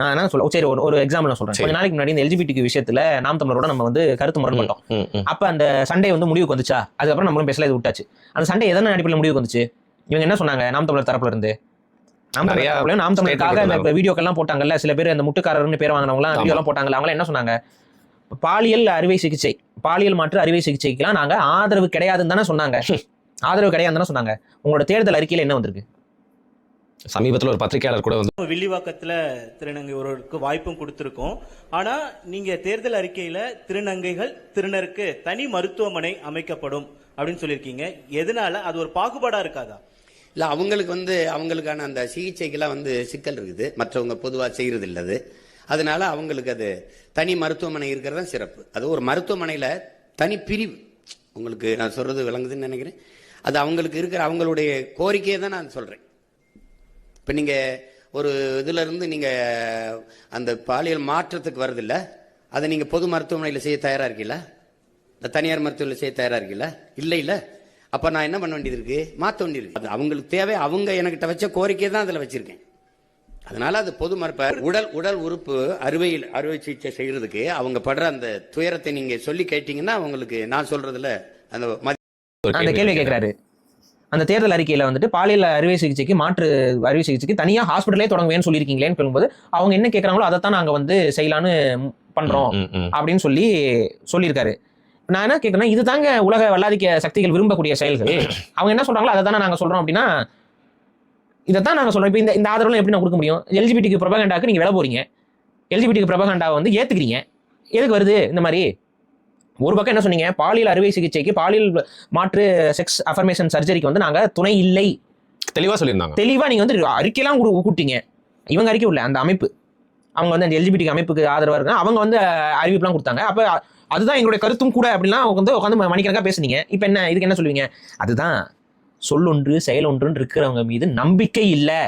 நான் சொல்ல சரி ஒரு எக்ஸாம்பிள் நான் சொல்றேன். கொஞ்ச நாளைக்கு முன்னாடி இந்த எல்ஜிபிடி விஷயத்துல நாம் தமிழரோட நம்ம வந்து கருத்து முரண்பட்டோம். அப்ப அந்த சண்டே வந்து முடிவுக்கு வந்துச்சா, அதுக்கப்புறம் நம்மளும் பேசல, இது விட்டாச்சு. அந்த சண்டே எதன அடிப்படையில் முடிவுக்கு வந்துச்சு? இவங்க என்ன சொன்னாங்க நாம் தமிழர் தரப்புல இருந்து? நாம் தமிழருக்காக இந்த வீடியோக்கெல்லாம் போட்டாங்கல்ல, சில பேர் அந்த முட்டுக்காரர்னு பேர் வாங்கினவங்க எல்லாம் வீடியோ எல்லாம் போட்டாங்கல்ல, அவங்க என்ன சொன்னாங்க? பாலியல் அறுவை சிகிச்சை, பாலியல் மாற்று அறுவை சிகிச்சைக்கெல்லாம் நாங்க ஆதரவு கிடையாதுன்னு தானே சொன்னாங்க. ஆதரவு கிடையாதுன்னு தானே சொன்னாங்க. உங்களோட தேர்தல் அறிக்கையில என்ன வந்திருக்கு? சமீபத்தில் ஒரு பத்திரிகையாளர் கூட வந்து வில்லிவாக்கத்துல திருநங்கை ஒருவருக்கு வாய்ப்பும் கொடுத்திருக்கோம். ஆனா நீங்க தேர்தல் அறிக்கையில திருநங்கைகள் திருநருக்கு தனி மருத்துவமனை அமைக்கப்படும் அப்படின்னு சொல்லியிருக்கீங்க. எதனால அது ஒரு பாகுபாடா இருக்காதா? இல்ல, அவங்களுக்கு வந்து அவங்களுக்கான அந்த சிகிச்சைக்கெல்லாம் வந்து சிக்கல் இருக்குது, மற்றவங்க பொதுவா செய்யறது இல்லது. அதனால அவங்களுக்கு அது தனி மருத்துவமனை இருக்கிறதா சிறப்பு. அது ஒரு மருத்துவமனையில தனி பிரிவு, உங்களுக்கு நான் சொல்றது விளங்குதுன்னு நினைக்கிறேன். அது அவங்களுக்கு இருக்கிற அவங்களுடைய கோரிக்கையை தான் நான் சொல்றேன். இப்ப நீங்க ஒரு இதுல இருந்து நீங்க அந்த பாலியல் மாற்றத்துக்கு வருதில்ல, அதை நீங்க பொது மருத்துவமனையில செய்ய தயாரா இருக்கீங்களா? இந்த தனியார் மருத்துவமனையில் செய்ய தயாரா இருக்கீங்களா? இல்ல இல்ல. அப்ப நான் என்ன பண்ண வேண்டியது இருக்கு? மாற்ற வேண்டியிருக்கு. அது அவங்களுக்கு தேவை, அவங்க என்கிட்ட வச்ச கோரிக்கையை தான் அதுல வச்சிருக்கேன். அதனால அது பொது மருத்துவ உடல் உறுப்பு அறுவை சிகிச்சை செய்யறதுக்கு அவங்க படுற அந்த துயரத்தை நீங்க சொல்லி கேட்டீங்கன்னா அவங்களுக்கு நான் சொல்றதுல அந்த கேள்வி கேட்கிறாரு. அந்த தேர்தல் அறிக்கையில வந்துட்டு பாலியல் அறுவை சிகிச்சைக்கு மாற்று அறுவை சிகிச்சைக்கு தனியா ஹாஸ்பிட்டலே தொடங்குவேன்னு சொல்லியிருக்கீங்களேன்னு சொல்லும்போது அவங்க என்ன கேட்கறாங்களோ அதைத்தான் நாங்க வந்து செய்யலான்னு பண்றோம் அப்படின்னு சொல்லியிருக்காரு. நான் என்ன கேட்கறேன்னா, இது தாங்க உலக வல்லாதிக்க சக்திகள் விரும்பக்கூடிய செயல்கள். அவங்க என்ன சொல்றாங்களோ அதை தானே நாங்க சொல்றோம். அப்படின்னா இதைத்தான் நாங்க சொல்றோம். இப்போ இந்த ஆதரவு எப்படி நான் கொடுக்க முடியும்? எல்ஜிபிடிக்கு ப்ரொபகண்டாக்கு நீங்க விலை போறீங்க, எல்ஜிபிடிக்கு ப்ரொபகண்டாவை வந்து ஏத்துக்கிறீங்க, எதுக்கு வருது இந்த மாதிரி? ஒரு பக்கம் என்ன சொன்னீங்க? பாலியல் அறுவை சிகிச்சைக்கு, பாலியல் மாற்று செக்ஸ் அஃபர்மேஷன் சர்ஜரிக்கு வந்து நாங்க துணை இல்லை, தெளிவா சொல்லியிருந்தாங்க. தெளிவா நீங்க வந்து அறிக்கையெல்லாம் கூட்டிங்க. இவங்க அறிக்கை உள்ள அந்த அமைப்பு, அவங்க வந்து அந்த எல்ஜிபிடி அமைப்புக்கு ஆதரவா இருக்காங்க, அவங்க வந்து அறிவிப்புலாம் கொடுத்தாங்க. அப்ப அதுதான் எங்களுடைய கருத்தும் கூட அப்படின்னா உட்காந்து மணிக்கணக்கா பேசுனீங்க. இப்ப என்ன இதுக்கு என்ன சொல்லுவீங்க? அதுதான் சொல்லொன்று செயலொன்று இருக்கிறவங்க மீது நம்பிக்கை இல்லை.